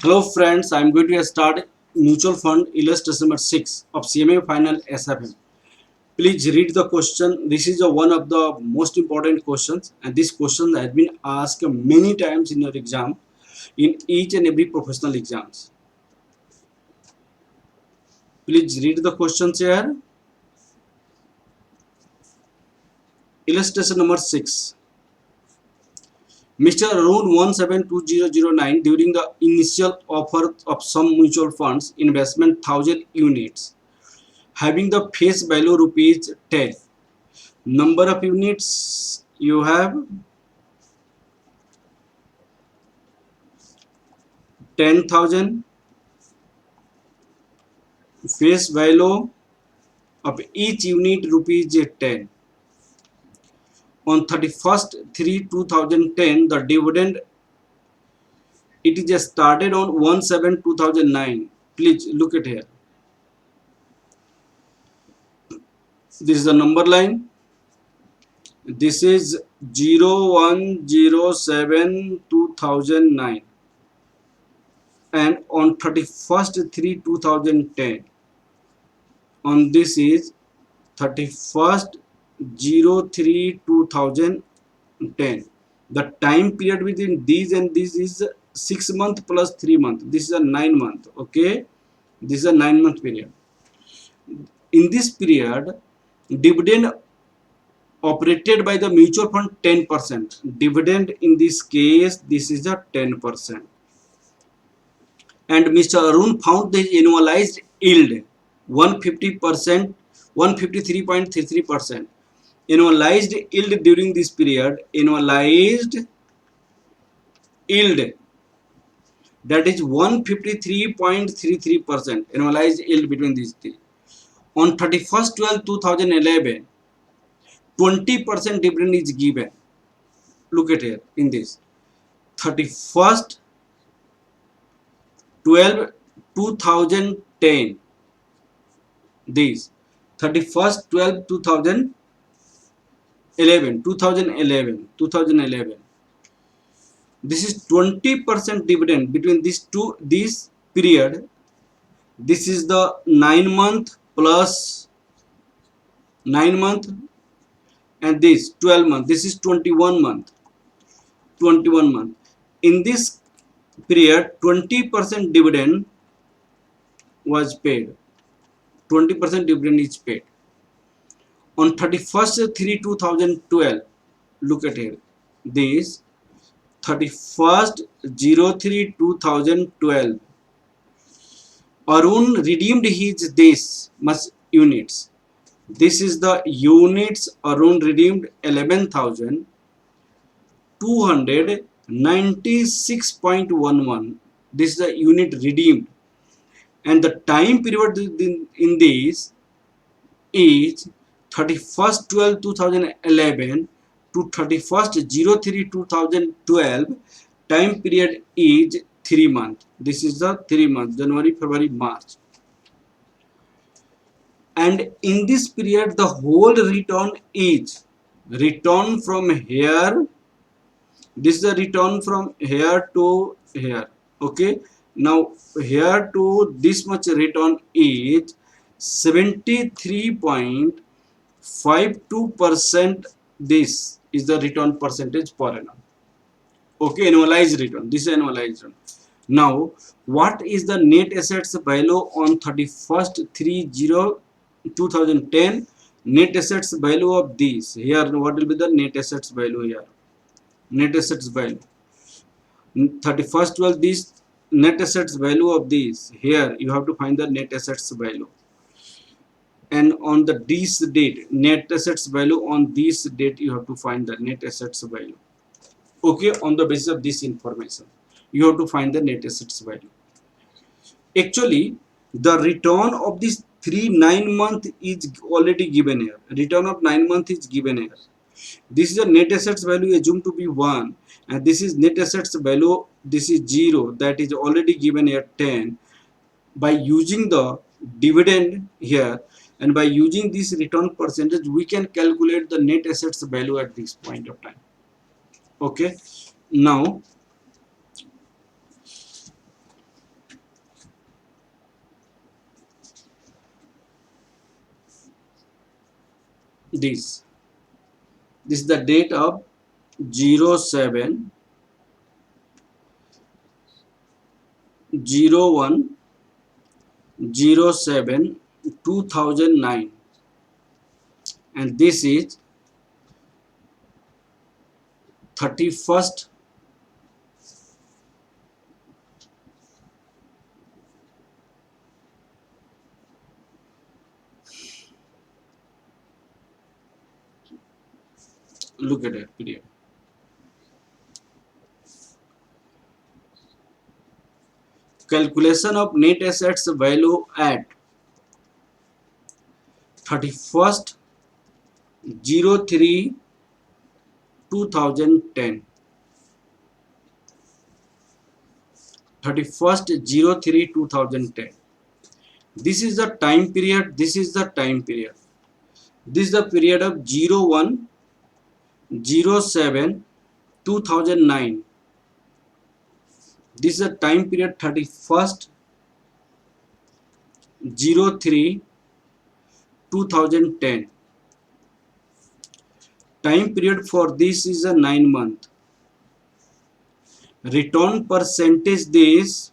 Hello friends, I am going to start mutual fund illustration number 6 of CMA final SFM. Please read the question. This is one of the most important questions, and this question has been asked many times in your exam, in each and every professional exams. Please read the questions here. Illustration number 6. Mr. Arun 172009 during the initial offer of some mutual funds investment 1000 units having the face value rupees 10. Number of units you have 10,000. Face value of each unit rupees 10. On 31st 3 2010 the dividend it is started on 1/7 2009. Please look at here. This is the number line. This is 0107 2009, and on 31st 3 2010 on this is 31st 03 2010. The time period within these and this is 6 month plus 3 month. This is a 9 month. Okay, this is a 9 month period. In this period, dividend operated by the mutual fund 10%. Dividend in this case, this is a 10%. And Mr. Arun found the annualized yield 150%, 153.33%. Annualized yield during this period, annualized yield, that is 153.33% annualized yield between these three. On 31st 12 2011, 20% dividend is given. Look at here in this 31st 12 2010, this 31st 12 2011. This is 20% dividend between this period. This is the 9 month plus 9 month, and this 12 month. This is 21 month. In this period, 20% dividend was paid. 20% dividend is paid. On 31st 3 2012, look at here. This 31st 03 2012, Arun redeemed his this much units. This is the units Arun redeemed 11,296.11. This is the unit redeemed, and the time period in this is 31st 12 2011 to 31st 03 2012. Time period is 3 months. This is the 3 months, January, February, March. And in this period the whole return is return from here. This is the return from here to here. Okay, now here to this much return is 73.52%. This is the return percentage per annum. Okay, annualized return. This is annualized return. Now, what is the net assets value on 31st 3 2010? Net assets value of this here. What will be the net assets value here? Net assets value 31st 12, this net assets value of this here. You have to find the net assets value, and on the this date net assets value, on this date you have to find the net assets value. Okay, on the basis of this information you have to find the net assets value. Actually, the return of this 9 month is already given here. Return of 9 month is given here. This is a net assets value assumed to be 1, and this is net assets value, this is 0, that is already given here 10. By using the dividend here and by using this return percentage, we can calculate the net assets value at this point of time. Okay, now this is the date of 07 01 07 2009, and this is 31st look at that period. Calculation of net assets value at 31st 03 2010. 31st 03 2010. This is the time period. This is the time period. This is the period of 01 07 2009. This is the time period 31st 03 2010. Time period for this is a 9 month. Return percentage this,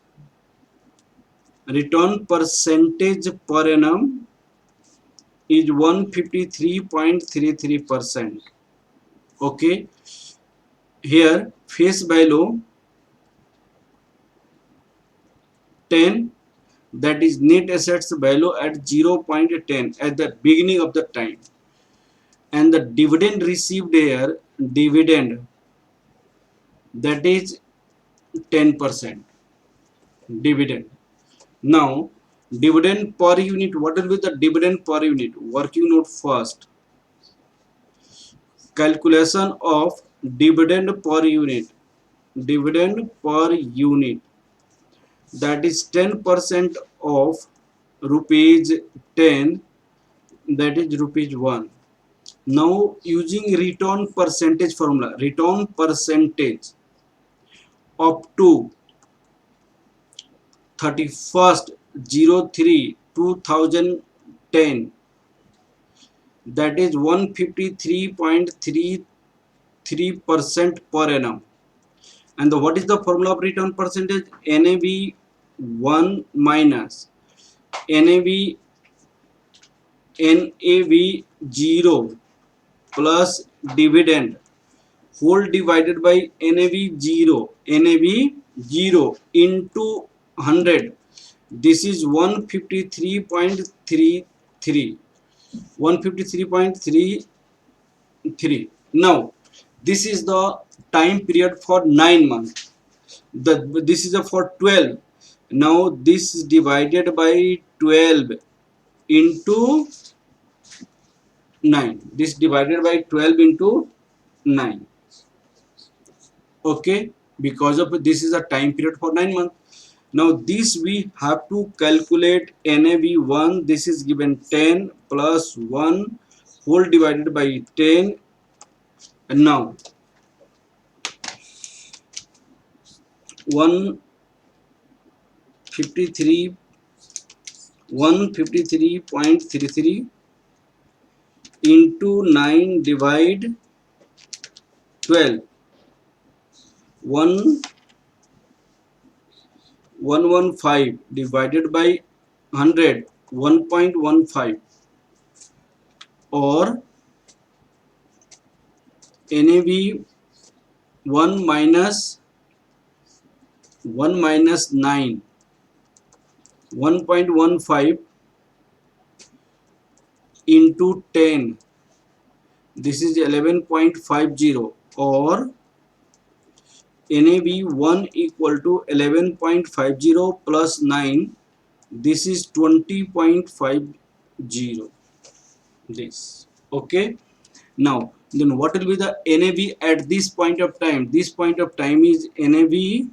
return percentage per annum is 153.33%. Okay, here face value 10, that is net assets value at 0.10 at the beginning of the time, and the dividend received here, dividend, that is 10% dividend. Now dividend per unit, what will be the dividend per unit? Working note first, calculation of dividend per unit, dividend per unit, that is 10% of rupees 10, that is rupees 1. Now using return percentage formula, return percentage up to 31st 03 2010, that is 153.33% per annum. And what is the formula of return percentage? NAV 1 minus NAV 0 plus dividend whole divided by NAV 0 into 100. This is 153.33, 153.33. Now this is the time period for 9 months. This is for 12. Now this is divided by 12 into 9. This divided by 12 into 9. Okay, because of this is a time period for 9 months. Now this we have to calculate NAV1. This is given 10 plus 1 whole divided by 10. And now 153.33 into 9 divide 12, 115 divided by 100, 1.15, or NAV 1 minus 9, 1.15 into 10, this is 11.50, or NAV 1 equal to 11.50 plus 9, this is 20.50. This. Okay. Now then what will be the NAV at this point of time? This point of time is NAV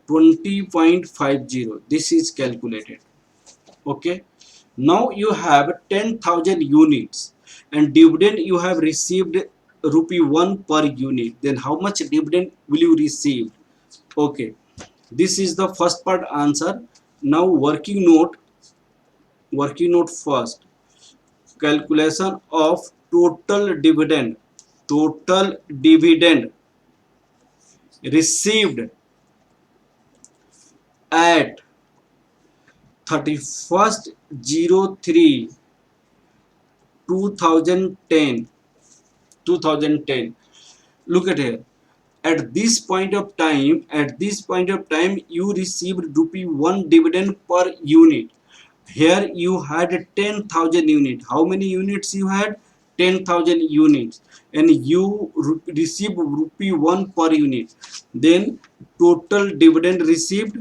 20.50. This is calculated. Okay. Now you have 10,000 units and dividend you have received rupee 1 per unit. Then how much dividend will you receive? Okay, this is the first part answer. Now working note first. calculation of total dividend received at 31st 03 2010. 2010. Look at here. At this point of time, you received rupee 1 dividend per unit. Here you had 10,000 units. How many units you had? 10,000 units, and you received rupee 1 per unit. Then total dividend received.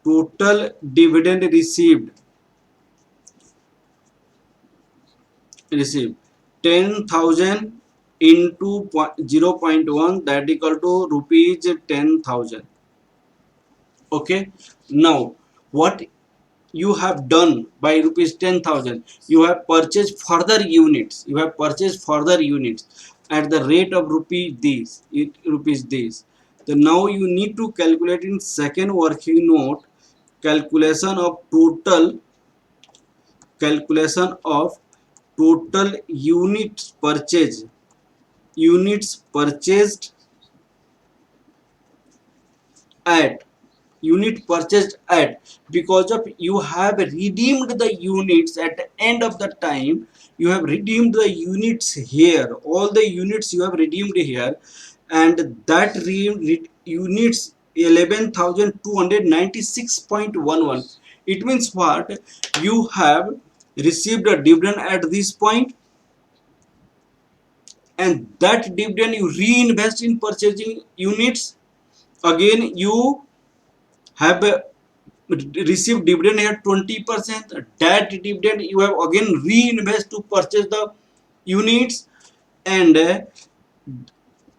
Total dividend received 10,000 into 0.1, that equal to rupees 10,000. Okay, now what you have done by rupees 10,000, you have purchased further units. At the rate of rupees this. So now you need to calculate in second working note calculation of total units purchased at because of you have redeemed the units at the end of the time. You have redeemed the units here, all the units you have redeemed here, and that units 11,296.11. It means what? You have received a dividend at this point, and that dividend you reinvest in purchasing units. Again you have received dividend at 20%. That dividend you have again reinvest to purchase the units, and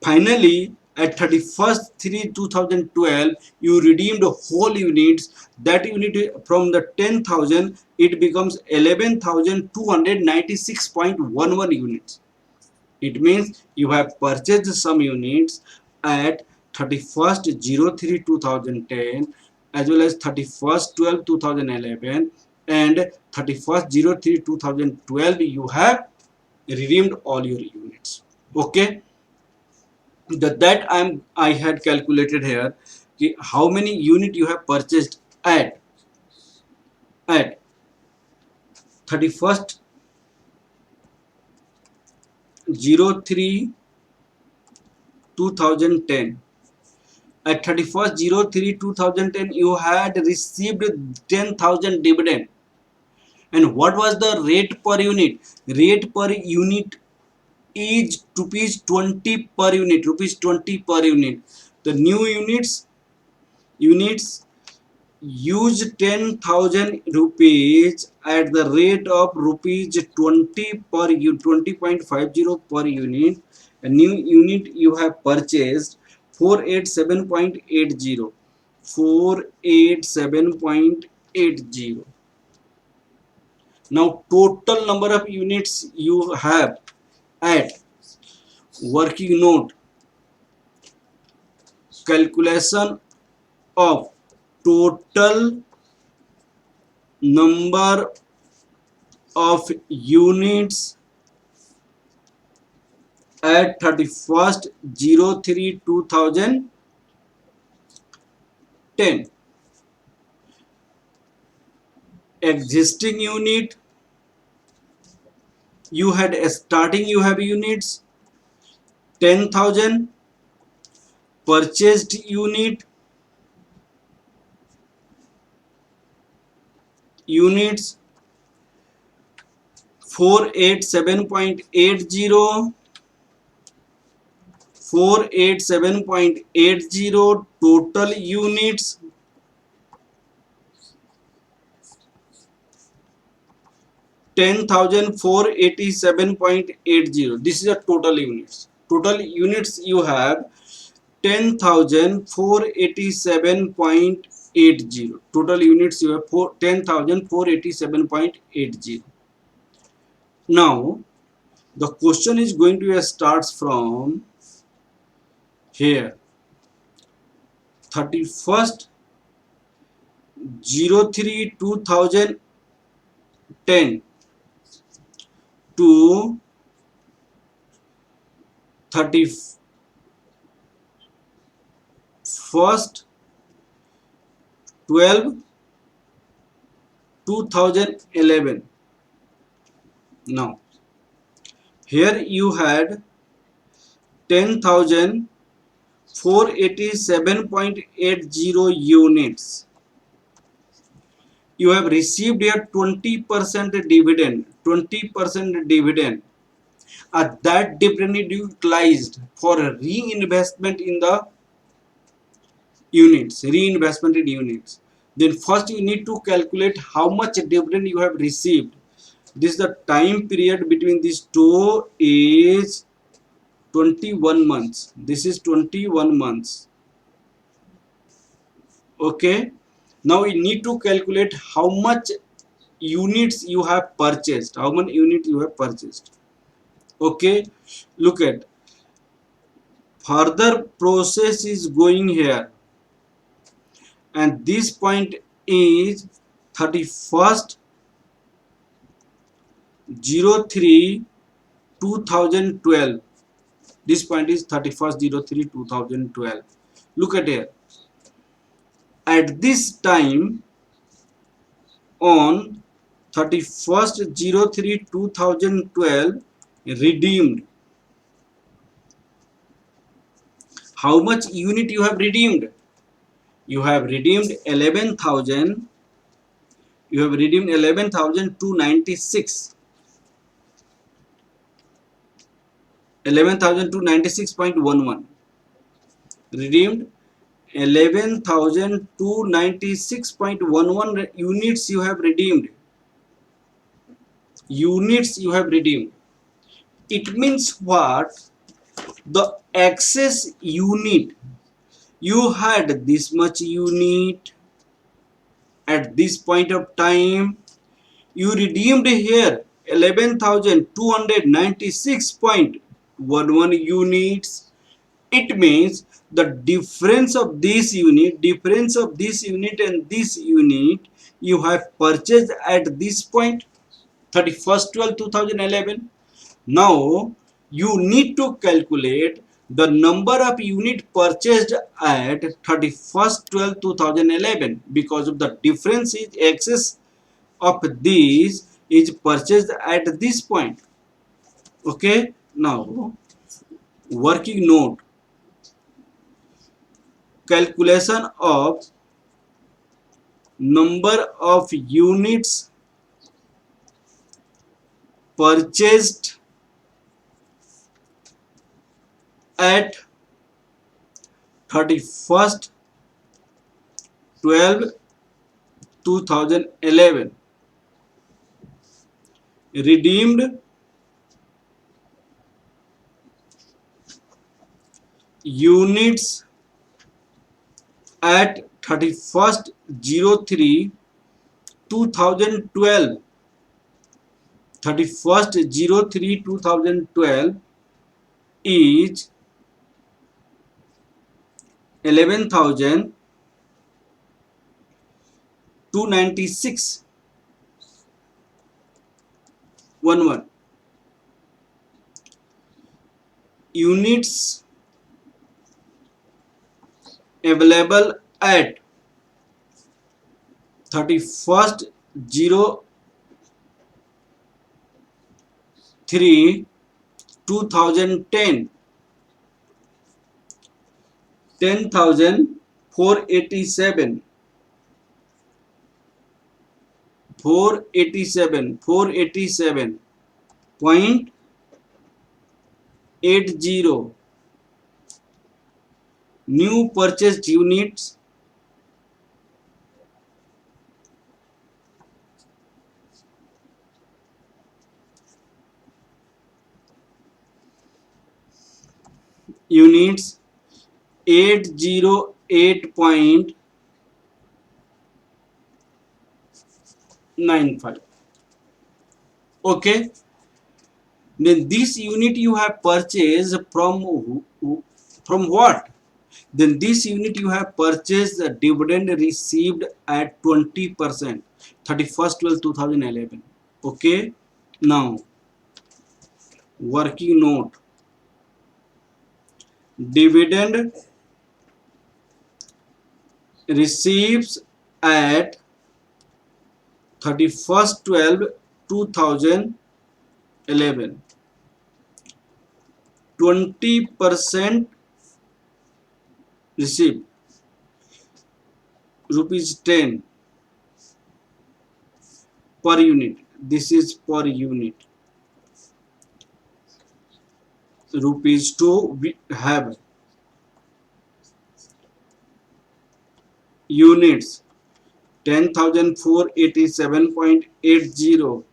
finally at 31st 3 2012 you redeemed whole units. That unit from the 10,000 it becomes 11,296.11 units. It means you have purchased some units at 31st 03 2010 as well as 31st 12 2011, and 31st 03 2012 you have redeemed all your units. Okay, that I had calculated here how many unit you have purchased at 31st 03 2010. At 31st 03 2010 you had received 10,000 dividend, and what was the rate per unit? Rate per unit is rupees 20 per unit. The new units use 10,000 rupees at the rate of rupees 20 per 20.50 per unit. A new unit you have purchased 487.80. 487.80. Now total number of units you have at working note calculation of total number of units at 31st 03 2010. Existing unit you had starting you have units 10,000. Purchased units 487.80. 487.80. Total units 10,487.80. This is a total units. Total units you have 10,487.80. Total units you have 10,487.80. Now the question is going to starts from here. 31st 03 2010 to 31st 12 2011. Now here you had 10,487.80 units. You have received a 20% dividend. 20% dividend. That dividend is utilized for reinvestment in the units. Reinvestment in units. Then first you need to calculate how much dividend you have received. This is the time period between these two is 21 months. This is 21 months. Okay. Now we need to calculate how much units you have purchased. How many units you have purchased. Okay. Look at. Further process is going here. And this point is 31st 03 2012. This point is 31st 03 2012. Look at here. At this time on 31st 03 2012 redeemed. How much unit you have redeemed? You have redeemed 11,000. You have redeemed 11,296. 11,296.11. Redeemed 11,296.11 units you have redeemed. Units you have redeemed. It means what? The excess unit, you had this much unit at this point of time, you redeemed here 11,296.11 units. It means the difference of this unit and this unit you have purchased at this point 31st 12 2011. Now you need to calculate the number of unit purchased at 31st 12 2011 because of the difference is excess of these is purchased at this point. Okay. Now working note, calculation of number of units purchased at 31st 12 2011 redeemed units at 31st 03 2012 31st 03 2012 is 11,296 11 units available at 31st 03 2010 10,487 487.80 new purchased units units 808.95. Okay. Then this unit you have purchased from what? Then this unit you have purchased the dividend received at 20% 31st 12 2011. Okay. Now working note, dividend receives at 31st 12 2011, 20% receipt, rupees 10 per unit. This is per unit. Rupees 2 we have units 10,487.80.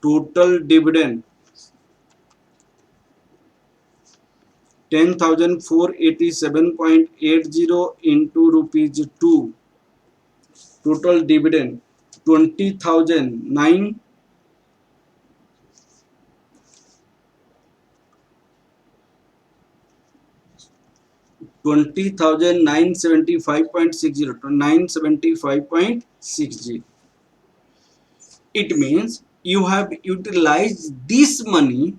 Total dividend 10,487.80 into rupees 2. Total dividend 20,009 20,975.60 to 975.60. It means you have utilized this money.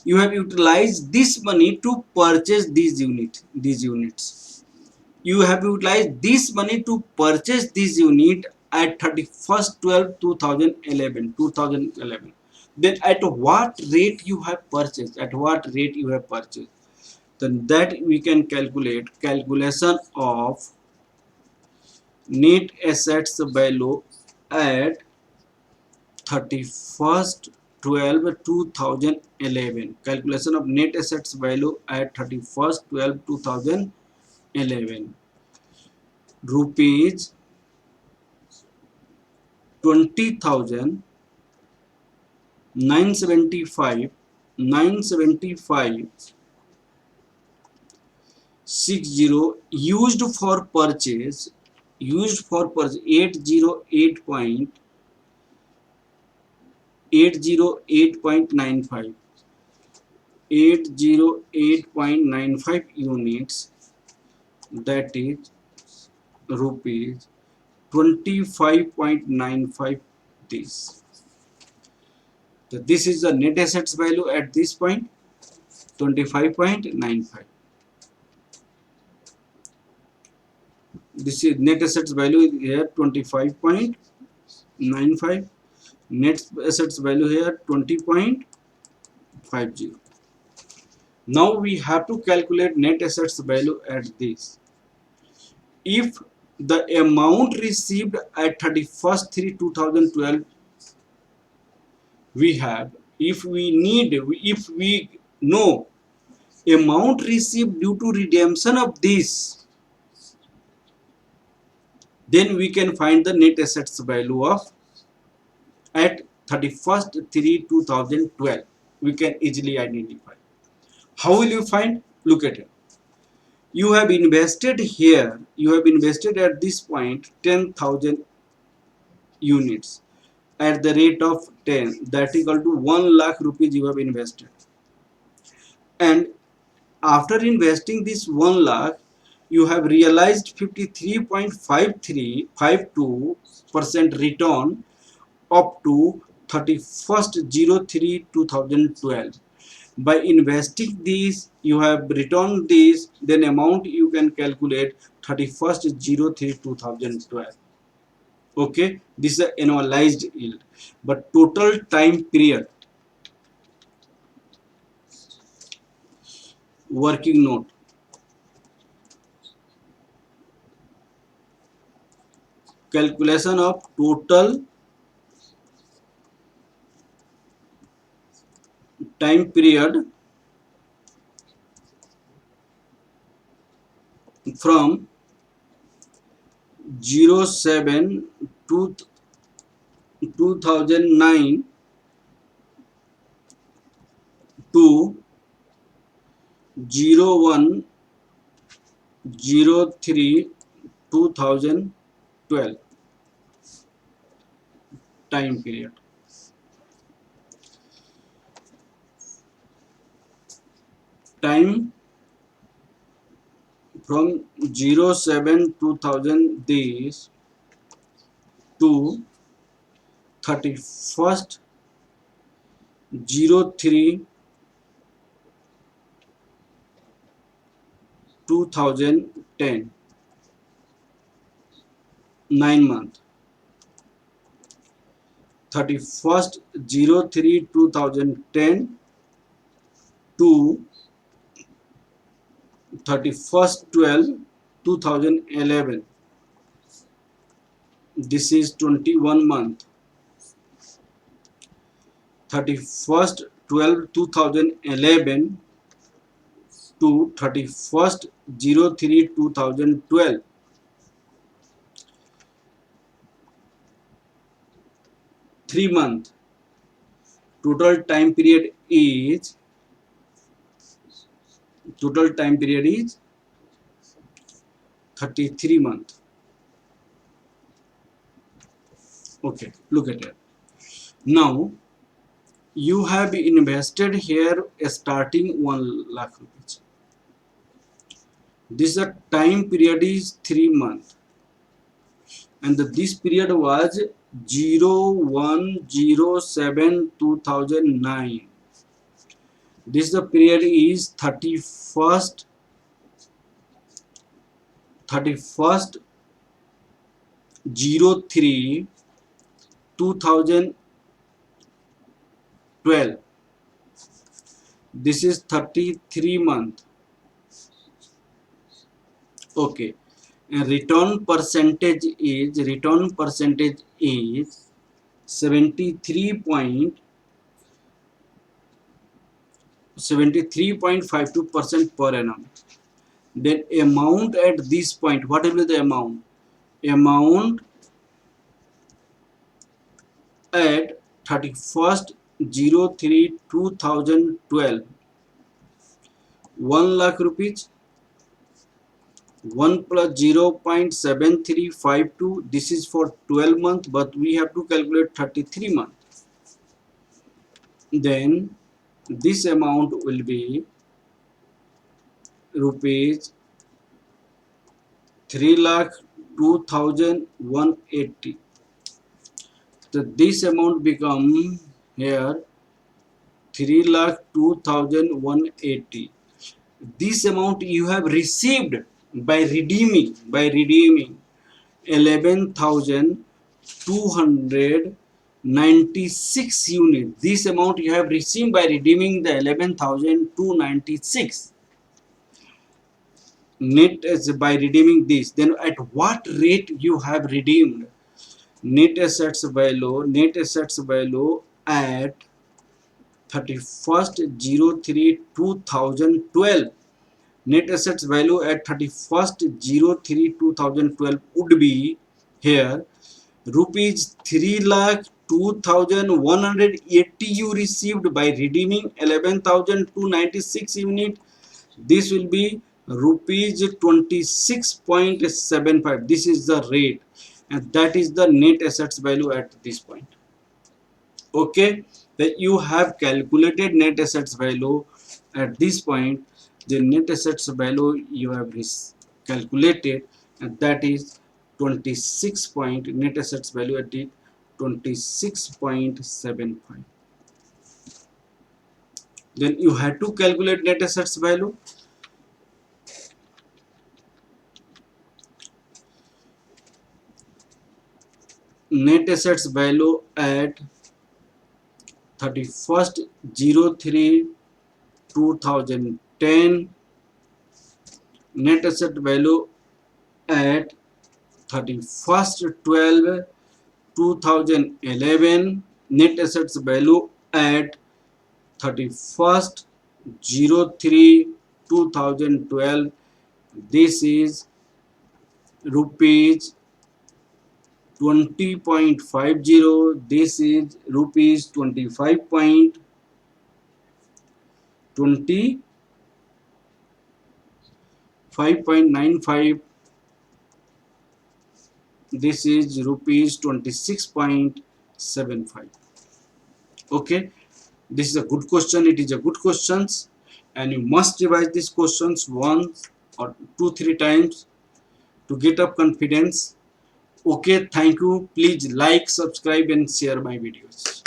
You have utilized this money to purchase these units. You have utilized this money to purchase this unit at 31st 12 2011. Then at what rate you have purchased? At what rate you have purchased? Then that we can calculate. Calculation of net assets value at 31st 12 2011. Calculation of net assets value at 31st 12 2011. Rupees 20,975 60 used for purchase 808.95 units, that is rupees 25.95. this so this is the net assets value at this point, 25.95. This is net assets value here, 25.95. Net assets value here, 20.50. Now we have to calculate net assets value at this. If the amount received at 31st 3 2012 we have, if we know amount received due to redemption of this, then we can find the net assets value of at 31st 3 2012. We can easily identify. How will you find? Look at it. You have invested here, you have invested at this point 10,000 units at the rate of 10, that is equal to 1 lakh rupees you have invested. And after investing this 1 lakh, you have realized 53.52% return up to 31st 03 2012. By investing these, you have returned this, then amount you can calculate 31st 03 2012. Okay, this is the annualized yield. But total time period, working note, calculation of total time period from 07 to 2009 to 01/03 2012 time period. Time from 07 2000 days to 31st 03 2010, 9 month. 31st 03 2010 to 31st 12 2011. This is 21 month. 31st 12 2011 to 31st 03 2012. 3 month. Total time period is 33 month. Okay, look at it. Now you have invested here starting 1 lakh rupees. This time period is 3 months, and this period was 01/07/2009. This the period is 31st 03 2012. This is 33 month. Okay, and return percentage is 73.52% per annum. Then amount at this point, what will be the amount? Amount at 31st 03 2012, 1 lakh rupees. 1 plus 0.7352. This is for 12 months, but we have to calculate 33 months. Then this amount will be rupees 3,02,180. So this amount become here 3,02,180. This amount you have received by redeeming 11,296 units. This amount you have received by redeeming the 11,296 net as by redeeming this. Then at what rate you have redeemed? Net assets value at 31st 03 2012. Net assets value at 31st 03 2012 would be here rupees 3,02,180 you received by redeeming 11,296 unit. This will be rupees 26.75. This is the rate, and that is the net assets value at this point. Okay, that you have calculated net assets value at this point. The net assets value you have calculated, and that is 26 point. Net assets value at it 26.75. Then you have to calculate net assets value. Net assets value at 31st 03 2010. Net asset value at 31st 12 2011. Net assets value at 31st 03 2012. This is rupees 20.50. This is rupees 25.95. This is rupees 26.75. Okay, this is a good question. It is a good questions, and you must revise these questions once or 2-3 times to get up confidence. Okay, thank you. Please like, subscribe and share my videos.